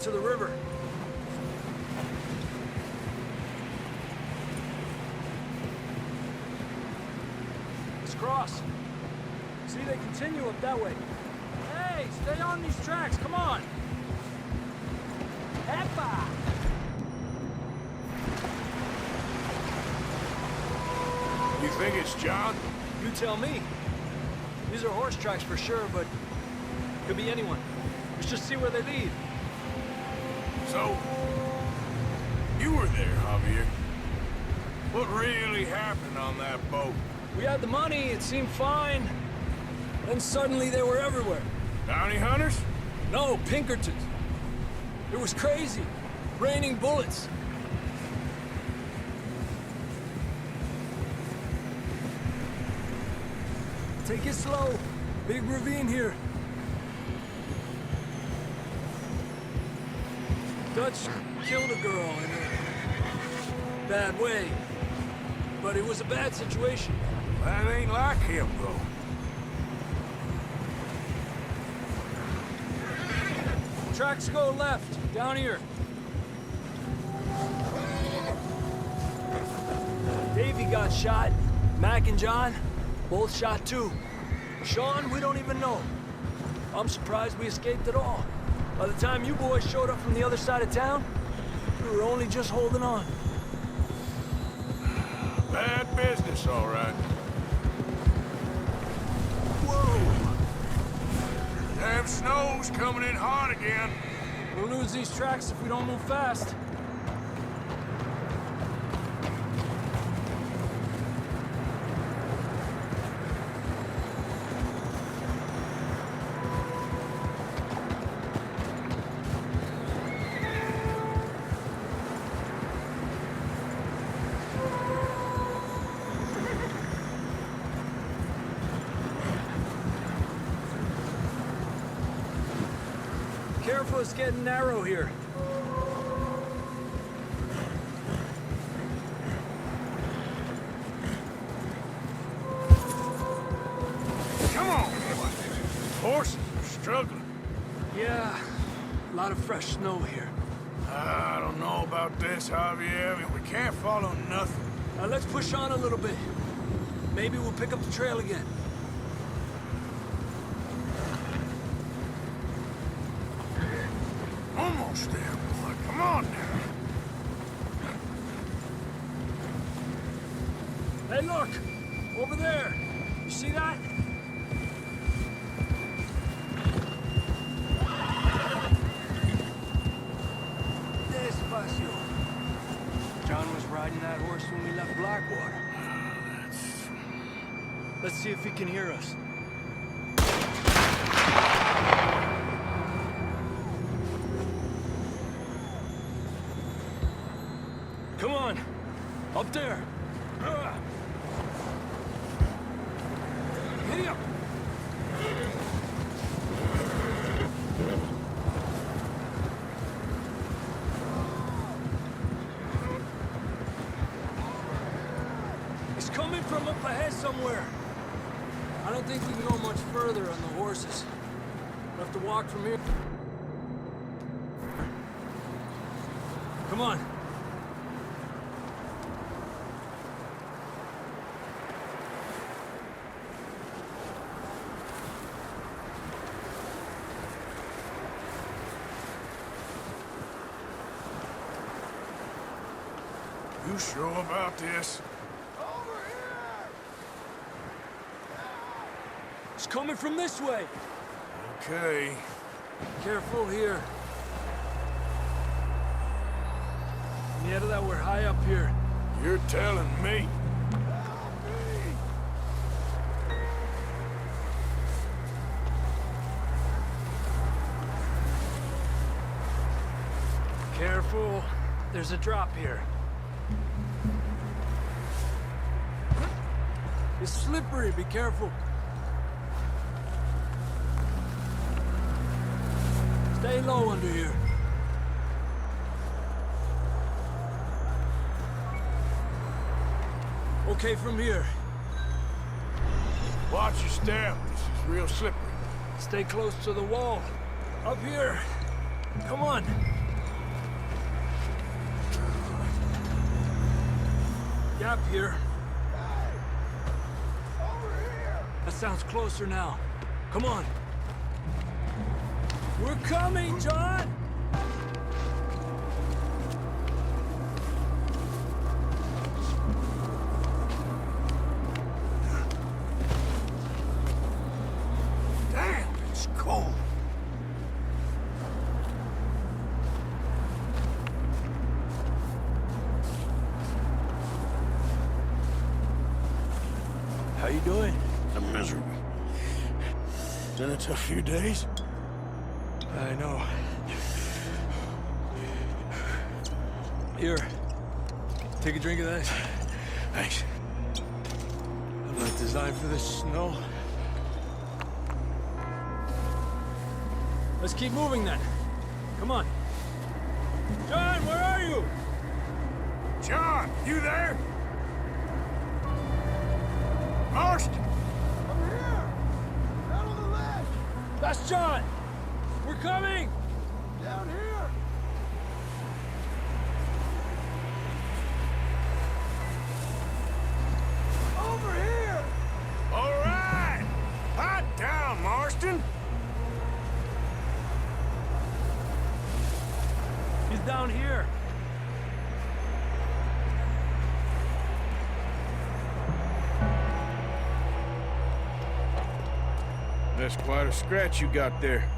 to the river. Let's cross. See, they continue up that way. Hey, stay on these tracks, come on! Heppa! You think it's John? You tell me. These are horse tracks for sure, but could be anyone. Let's just see where they lead. So, you were there, Javier. What really happened on that boat? We had the money, it seemed fine. Then suddenly they were everywhere. Bounty hunters? No, Pinkertons. It was crazy. Raining bullets. Take it slow. Big ravine here. Dutch killed a girl in a bad way. But it was a bad situation. That ain't like him, though. Tracks go left, down here. Davey got shot. Mac and John, both shot too. Sean, we don't even know. I'm surprised we escaped at all. By the time you boys showed up from the other side of town, we were only just holding on. Bad business, all right. Whoa! Damn snow's coming in hot again. We'll lose these tracks if we don't move fast. Careful, it's getting narrow here. Come on, boy. Horses are struggling. Yeah, a lot of fresh snow here. I don't know about this, Javier. We can't follow nothing. Now let's push on a little bit. Maybe we'll pick up the trail again. Almost there, boy. Come on now. Hey, look! Over there! You see that? Despacio. John was riding that horse when we left Blackwater. Let's see if he can hear us. Come on! Up there! Giddy up! He's coming from up ahead somewhere. I don't think we can go much further on the horses. We'll have to walk from here. Come on. You sure about this? It's coming from this way. Okay. Careful here. Yeah, that we're high up here. You're telling me. Careful. There's a drop here. It's slippery, be careful. Stay low under here. Okay from here. Watch your step. This is real slippery. Stay close to the wall. Up here. Come on. gap here. Over here! That sounds closer now. Come on. We're coming, John! Damn, it's cold. How you doing? I'm miserable. Been a tough few days. I know. Here. Take a drink of that. Thanks. I'm not designed for this snow. Let's keep moving then. Come on. John, where are you? John, you there? Marston! I'm here! Down on the ledge! That's John! We're coming! Down here! Over here! All right! Hot down, Marston! He's down here. That's quite a scratch you got there.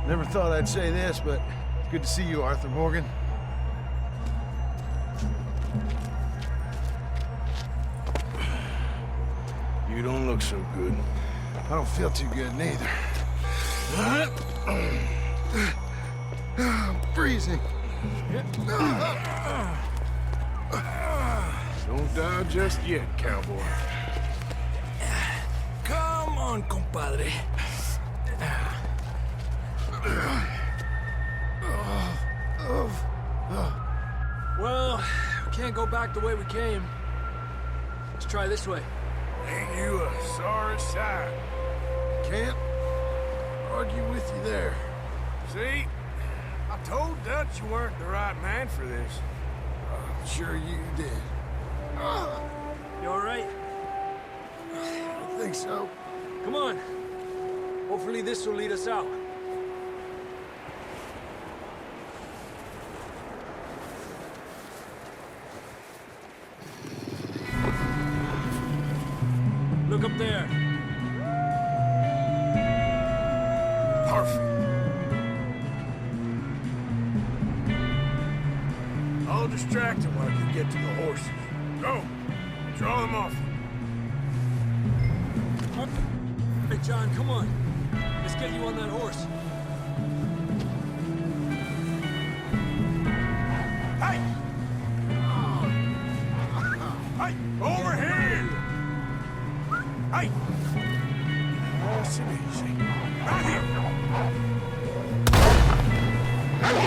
Never thought I'd say this, but it's good to see you, Arthur Morgan. You don't look so good. I don't feel too good, neither. I'm freezing. Don't die just yet, cowboy. Come on, compadre. Well, we can't go back the way we came. Let's try this way. Ain't you a sorry sight? Can't argue with you there. See? I told Dutch you weren't the right man for this. Sure you did. You all right? I think so. Come on. Hopefully this will lead us out. Look up there. Perfect. I'll distract him when I can get to the horses. Go. Draw them off. Hey, John, come on. Let's get you on that horse. Hey! Hey! Over here! Hey! Nice and easy. Right here!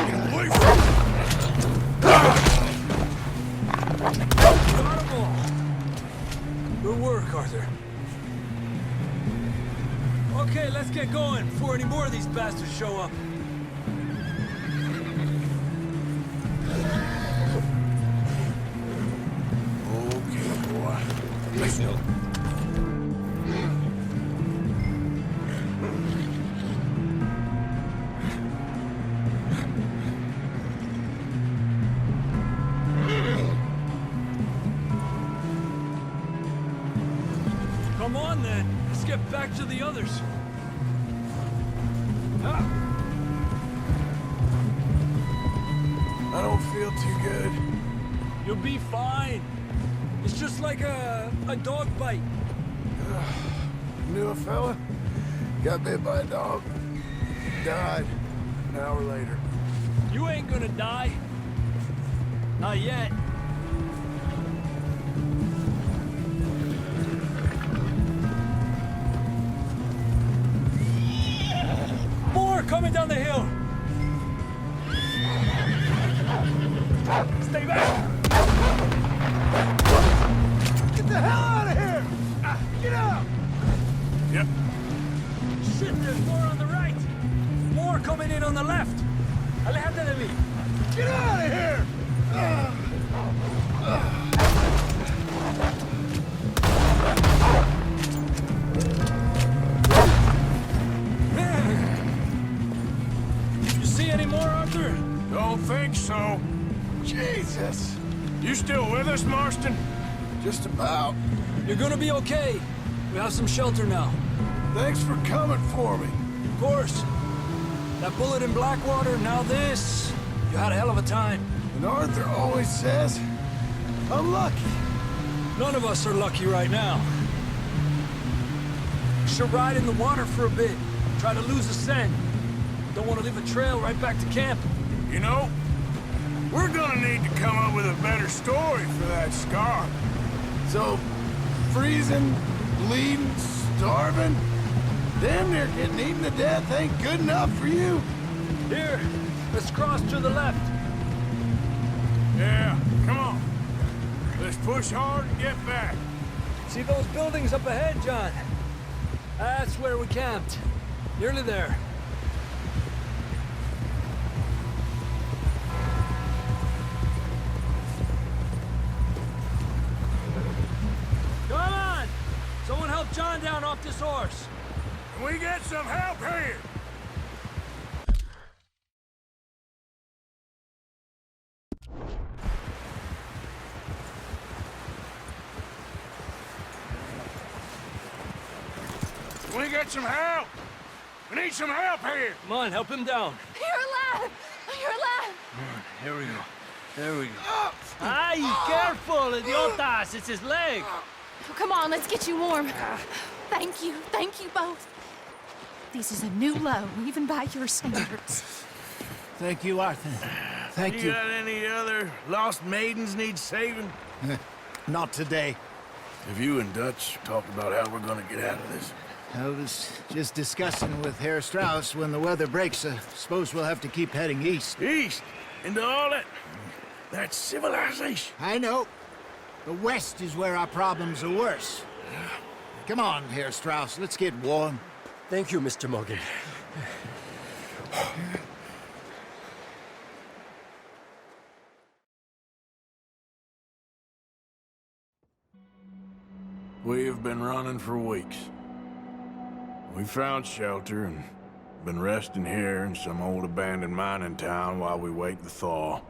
Get away from me! Got 'em all. Good work, Arthur. Okay, let's get going before any more of these bastards show up. Okay, boy. Let's go. Come on, then. Let's get back to the others. I don't feel too good. You'll be fine. It's just like a dog bite. Knew a fella? Got bit by a dog. Died an hour later. You ain't gonna die. Not yet. More coming down the hill. Stay back. Get the hell out of here! Get out! Yep. Shit, there's more on the right. More coming in on the left. Alejate de mí. Get out of here! You see any more, Arthur? Don't think so. Jesus! You still with us, Marston? Just about. You're gonna be okay. We have some shelter now. Thanks for coming for me. Of course. That bullet in Blackwater, now this. You had a hell of a time. And Arthur always says, I'm lucky. None of us are lucky right now. We should ride in the water for a bit. Try to lose the scent. Don't want to leave a trail right back to camp. You know, we're gonna need to come up with a better story for that scar. So, freezing, bleeding, starving, damn near getting eaten to death ain't good enough for you. Here, let's cross to the left. Yeah, come on. Let's push hard and get back. See those buildings up ahead, John? That's where we camped. Nearly there. Come on! Someone help John down off this horse. Can we get some help here? Can we get some help? We need some help here. Come on, help him down. You're alive! You're alive! Here we go. There we go. Ay, careful, idiotas! It's his leg. Oh, come on, let's get you warm. Thank you both. This is a new low, even by your standards. Thank you, Arthur. Thank You you. got any other lost maidens need saving? Not today. Have you and Dutch talked about how we're gonna get out of this? I was just discussing with Herr Strauss when the weather breaks. I suppose we'll have to keep heading east. East? Into all that civilization? I know. The west is where our problems are worse. Come on, Herr Strauss, let's get warm. Thank you, Mr. Morgan. We have been running for weeks. We found shelter and been resting here in some old abandoned mining town while we wait the thaw.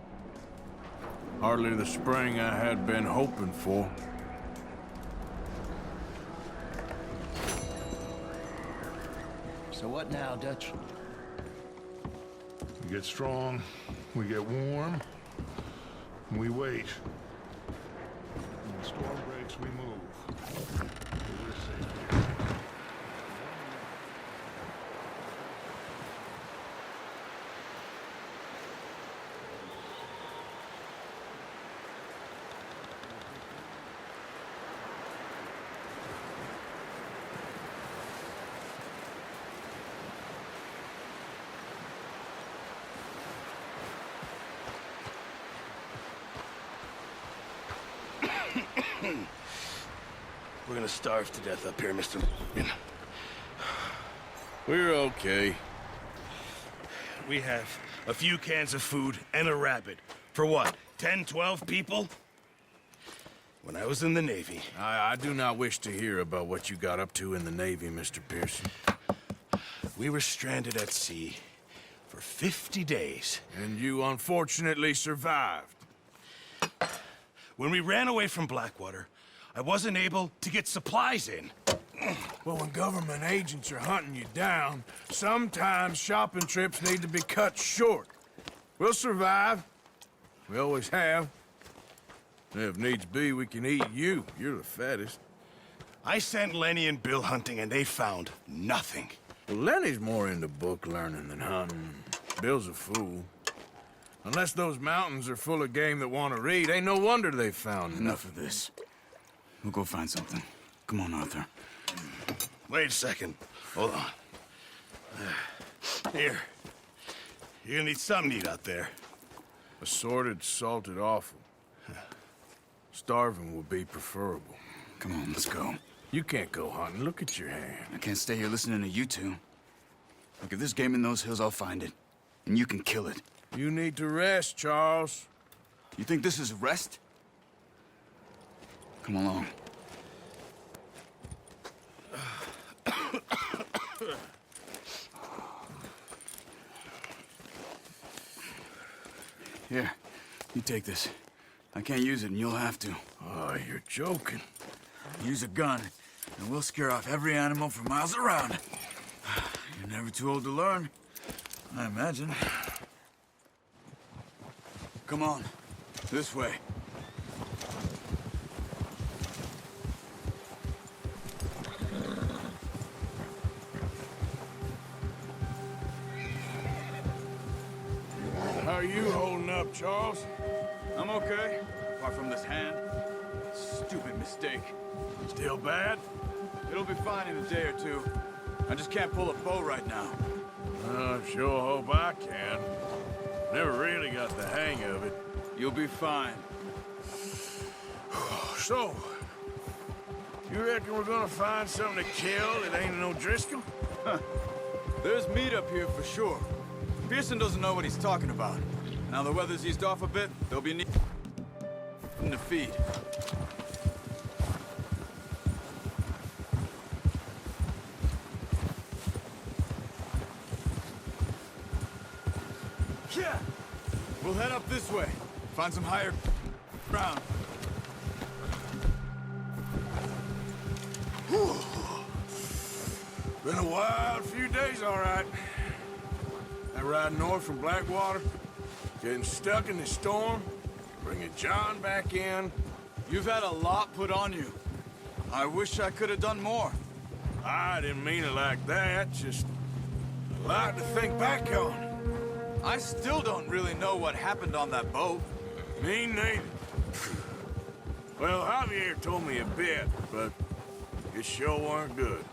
Hardly the spring I had been hoping for. So what now, Dutch? We get strong, we get warm, and we wait. When the storm breaks, we move. We're safe here. We're gonna starve to death up here, Mr. Morgan. We're okay. We have a few cans of food and a rabbit. For what, 10, 12 people? When I was in the Navy... I do not wish to hear about what you got up to in the Navy, Mr. Pearson. We were stranded at sea for 50 days. And you unfortunately survived. When we ran away from Blackwater, I wasn't able to get supplies in. Well, when government agents are hunting you down, sometimes shopping trips need to be cut short. We'll survive. We always have. If needs be, we can eat you. You're the fattest. I sent Lenny and Bill hunting, and they found nothing. Well, Lenny's more into book learning than hunting. Bill's a fool. Unless those mountains are full of game that want to read, ain't no wonder they found Enough of this. We'll go find something. Come on, Arthur. Wait a second. Hold on. Here. You're gonna need something to eat out there. Assorted, salted offal. Starving would be preferable. Come on, let's go. You can't go hunting. Look at your hand. I can't stay here listening to you two. Look, if there's game in those hills, I'll find it. And you can kill it. You need to rest, Charles. You think this is rest? Come along. Here, you take this. I can't use it, and you'll have to. Oh, you're joking. Use a gun, and we'll scare off every animal for miles around. You're never too old to learn, I imagine. Come on, this way. How are you holding up, Charles? I'm okay, apart from this hand. Stupid mistake. Still bad? It'll be fine in a day or two. I just can't pull a bow right now. I sure hope I can. Never really got the hang of it. You'll be fine. So, you reckon we're gonna find something to kill that ain't no Driscoll? There's meat up here for sure. Pearson doesn't know what he's talking about. Now the weather's eased off a bit, there'll be need to feed. Yeah! We'll head up this way. Find some higher ground. Been a wild few days, all right. That ride north from Blackwater, getting stuck in the storm, bringing John back in. You've had a lot put on you. I wish I could have done more. I didn't mean it like that, just a lot to think back on. I still don't really know what happened on that boat. Me neither. Well, Javier told me a bit, but it sure weren't good.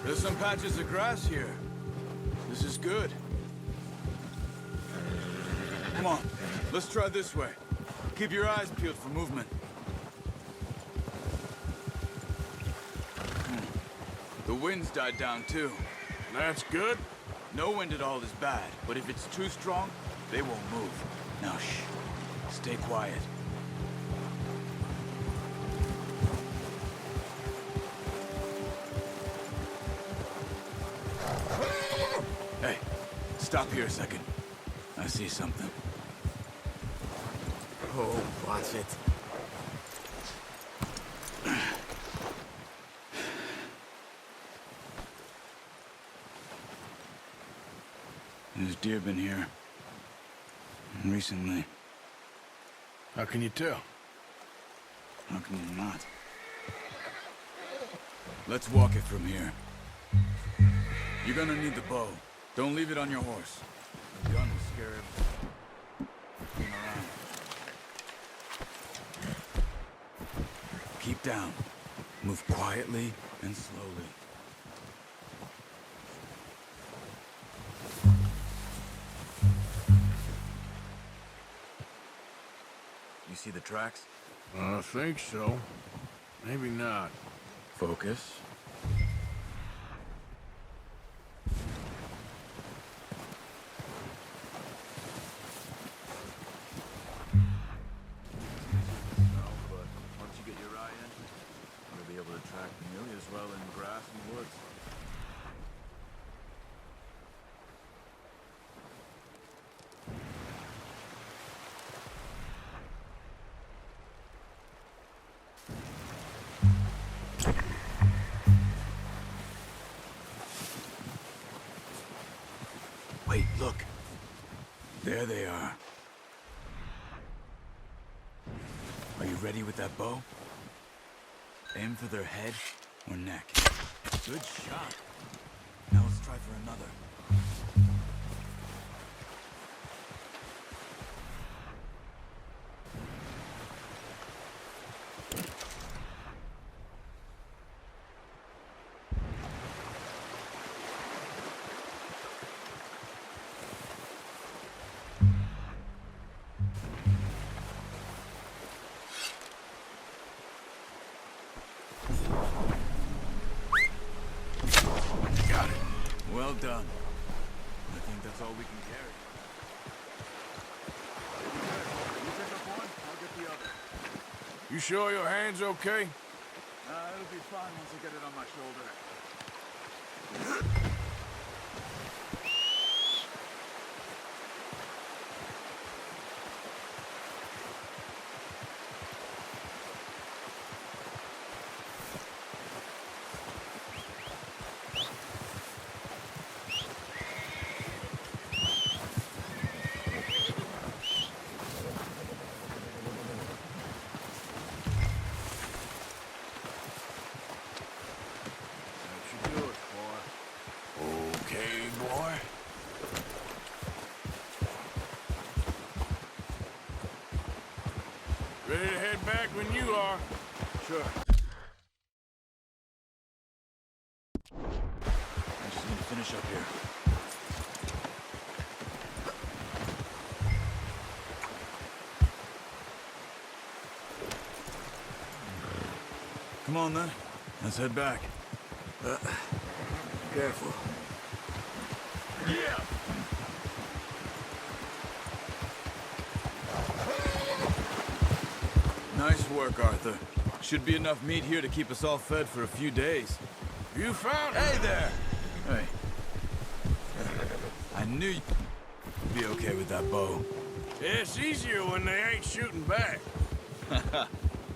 There's some patches of grass here. This is good. Come on, let's try this way. Keep your eyes peeled for movement. The wind's died down too. That's good. No wind at all is bad, but if it's too strong, they won't move. Now shh, stay quiet. Hey, stop here a second. I see something. Oh, watch it. There's deer been here. Recently. How can you tell? How can you not? Let's walk it from here. You're gonna need the bow. Don't leave it on your horse. The gun will scare everything around. Keep down. Move quietly and slowly. You see the tracks? I think so. Maybe not. Focus. Once you get your eye in, you'll be able to track nearly as well in grass and woods. Wait, look. There they are. Are you ready with that bow? Aim for their head or neck. Good shot. Now let's try for another. Well done. I think that's all we can carry. You pick up one, I'll get the other. You sure your hand's okay? It'll be fine once I get it on my shoulder. Okay, boy. Ready to head back when you are. Sure. I just need to finish up here. Come on, then. Let's head back. Careful. Yeah! Nice work, Arthur. Should be enough meat here to keep us all fed for a few days. You found it! Hey there! Hey. I knew you'd be okay with that bow. It's easier when they ain't shooting back.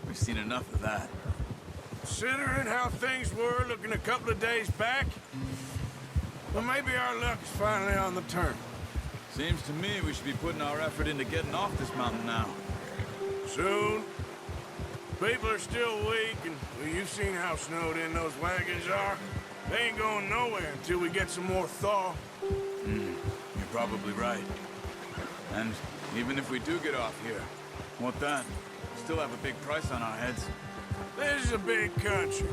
We've seen enough of that. Considering how things were looking a couple of days back, well, maybe our luck's finally on the turn. Seems to me we should be putting our effort into getting off this mountain now. Soon. People are still weak, and well, you've seen how snowed in those wagons are. They ain't going nowhere until we get some more thaw. You're probably right. And even if we do get off here, what then? Still have a big price on our heads. This is a big country.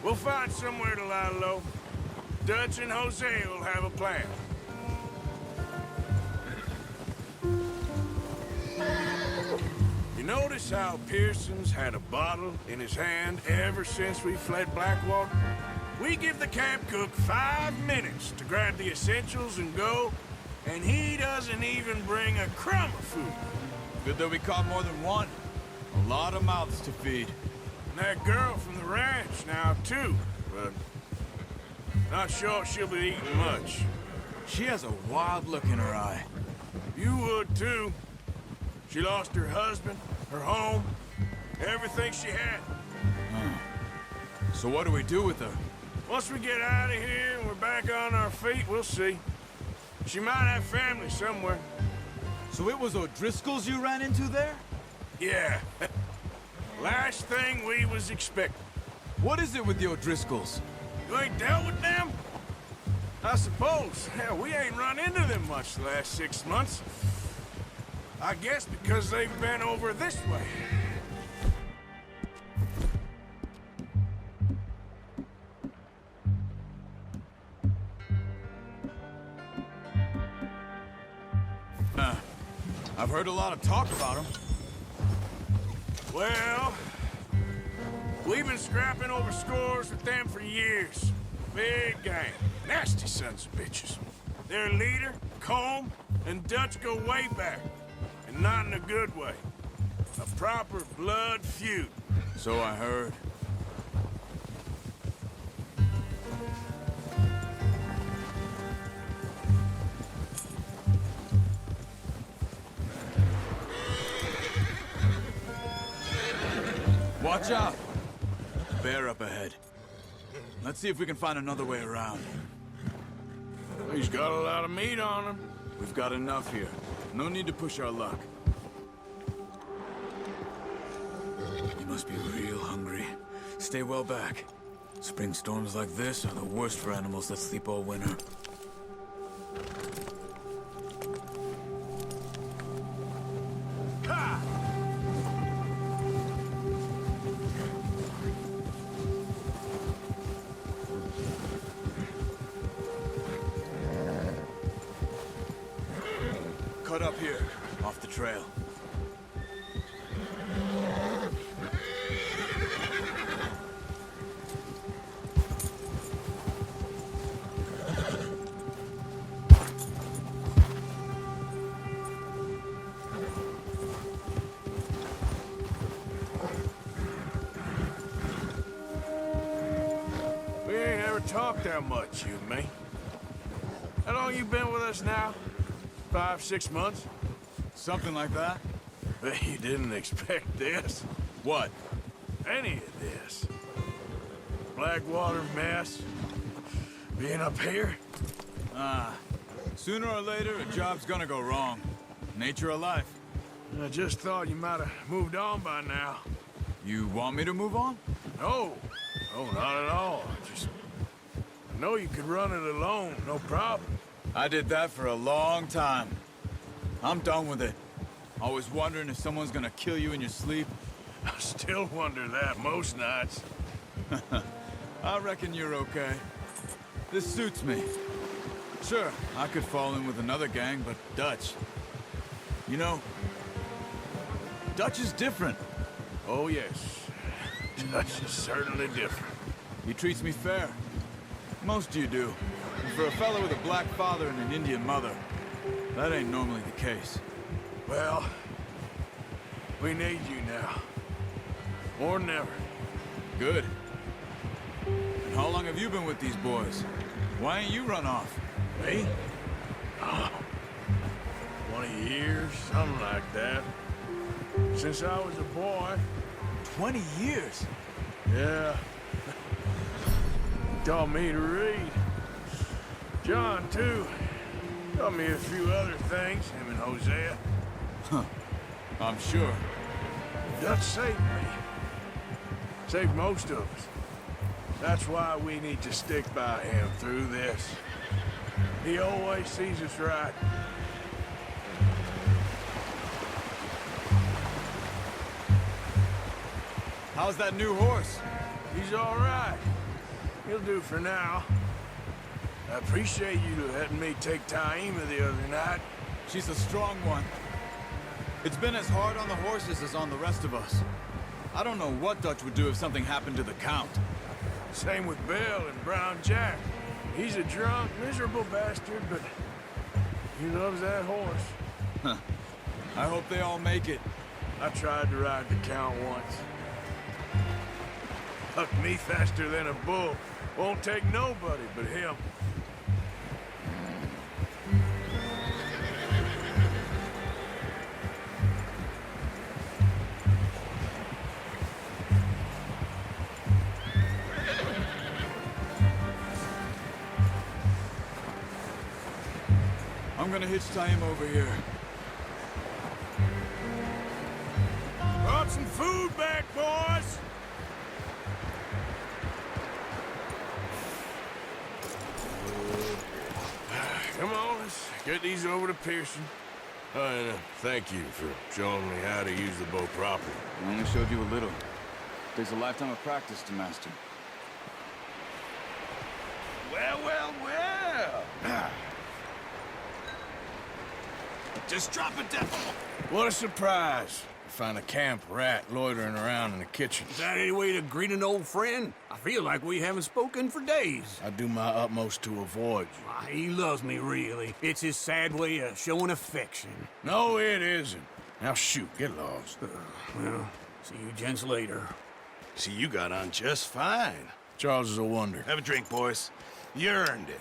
We'll find somewhere to lie low. Dutch and Jose will have a plan. You notice how Pearson's had a bottle in his hand ever since we fled Blackwater? We give the camp cook 5 minutes to grab the essentials and go, and he doesn't even bring a crumb of food. Good that we caught more than one. A lot of mouths to feed. And that girl from the ranch now, too, but not sure she'll be eating much. She has a wild look in her eye. You would, too. She lost her husband, her home, everything she had. So what do we do with her? Once we get out of here and we're back on our feet, we'll see. She might have family somewhere. So it was O'Driscoll's you ran into there? Yeah. Last thing we was expecting. What is it with the O'Driscolls? You ain't dealt with them? I suppose. Hell, we ain't run into them much the last 6 months. I guess because they've been over this way. I've heard a lot of talk about them. Well, we've been scrapping over scores with them for years. Big gang. Nasty sons of bitches. Their leader, Colm, and Dutch go way back. And not in a good way. A proper blood feud. So I heard. Watch out! Bear up ahead. Let's see if we can find another way around. He's got a lot of meat on him. We've got enough here. No need to push our luck. You must be real hungry. Stay well back. Spring storms like this are the worst for animals that sleep all winter. Cut up here, off the trail. We ain't ever talked that much, you and me. How long you been with us now? 5, 6 months? Something like that? Bet you didn't expect this. What? Any of this. Blackwater mess. Being up here? Sooner or later, a job's gonna go wrong. Nature of life. I just thought you might have moved on by now. You want me to move on? No. No, not at all. I know you could run it alone, no problem. I did that for a long time. I'm done with it. Always wondering if someone's gonna kill you in your sleep. I still wonder that most nights. I reckon you're okay. This suits me. Sure, I could fall in with another gang, but Dutch... You know, Dutch is different. Oh, yes. Dutch is certainly different. He treats me fair. Most of you do. And for a fella with a black father and an Indian mother, that ain't normally the case. Well, we need you now. More than ever. Good. And how long have you been with these boys? Why ain't you run off? Me? Oh, 20 years, something like that. Since I was a boy. 20 years? Yeah. He taught me to read. John, too. Taught me a few other things, him and Hosea. I'm sure. Dutch saved me. Saved most of us. That's why we need to stick by him through this. He always sees us right. How's that new horse? He's all right. He'll do for now. I appreciate you letting me take Taima the other night. She's a strong one. It's been as hard on the horses as on the rest of us. I don't know what Dutch would do if something happened to the Count. Same with Bill and Brown Jack. He's a drunk, miserable bastard, but he loves that horse. I hope they all make it. I tried to ride the Count once. Hucked me faster than a bull. Won't take nobody but him. I'm gonna hitch Taima over here. Brought some food back, boys! Come on, let's get these over to Pearson. And thank you for showing me how to use the bow properly. I only showed you a little. Takes a lifetime of practice to master. Well, well, well! Just drop it down. What a surprise. Find a camp rat loitering around in the kitchen. Is that any way to greet an old friend? I feel like we haven't spoken for days. I do my utmost to avoid you. Why, he loves me, really. It's his sad way of showing affection. No, it isn't. Now shoot, get lost. Well, see you gents later. See, you got on just fine. Charles is a wonder. Have a drink, boys. You earned it.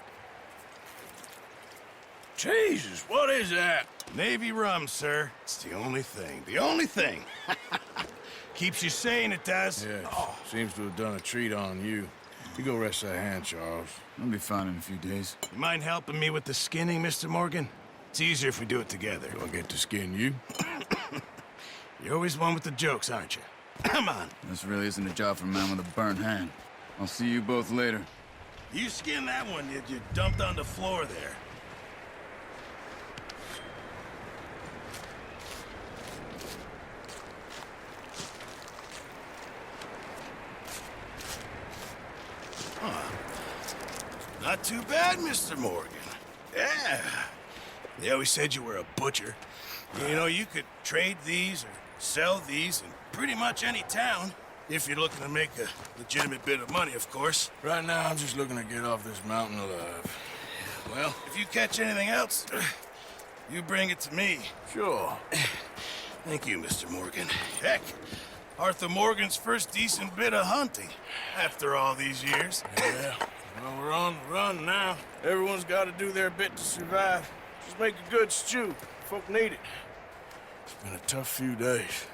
Jesus, what is that? Navy rum, sir. It's the only thing. The only thing. Keeps you sane, it does. Yes, seems to have done a treat on you. You go rest that hand, Charles. I'll be fine in a few days. You mind helping me with the skinning, Mr. Morgan? It's easier if we do it together. Do I get to skin you? You're always one with the jokes, aren't you? Come on. This really isn't a job for a man with a burnt hand. I'll see you both later. You skinned that one you dumped on the floor there. Not too bad, Mr. Morgan. Yeah. They always said you were a butcher. You know, you could trade these or sell these in pretty much any town. If you're looking to make a legitimate bit of money, of course. Right now, I'm just looking to get off this mountain alive. Well, if you catch anything else, you bring it to me. Sure. Thank you, Mr. Morgan. Heck, Arthur Morgan's first decent bit of hunting after all these years. Yeah. Well, we're on the run now. Everyone's got to do their bit to survive. Just make a good stew. Folk need it. It's been a tough few days.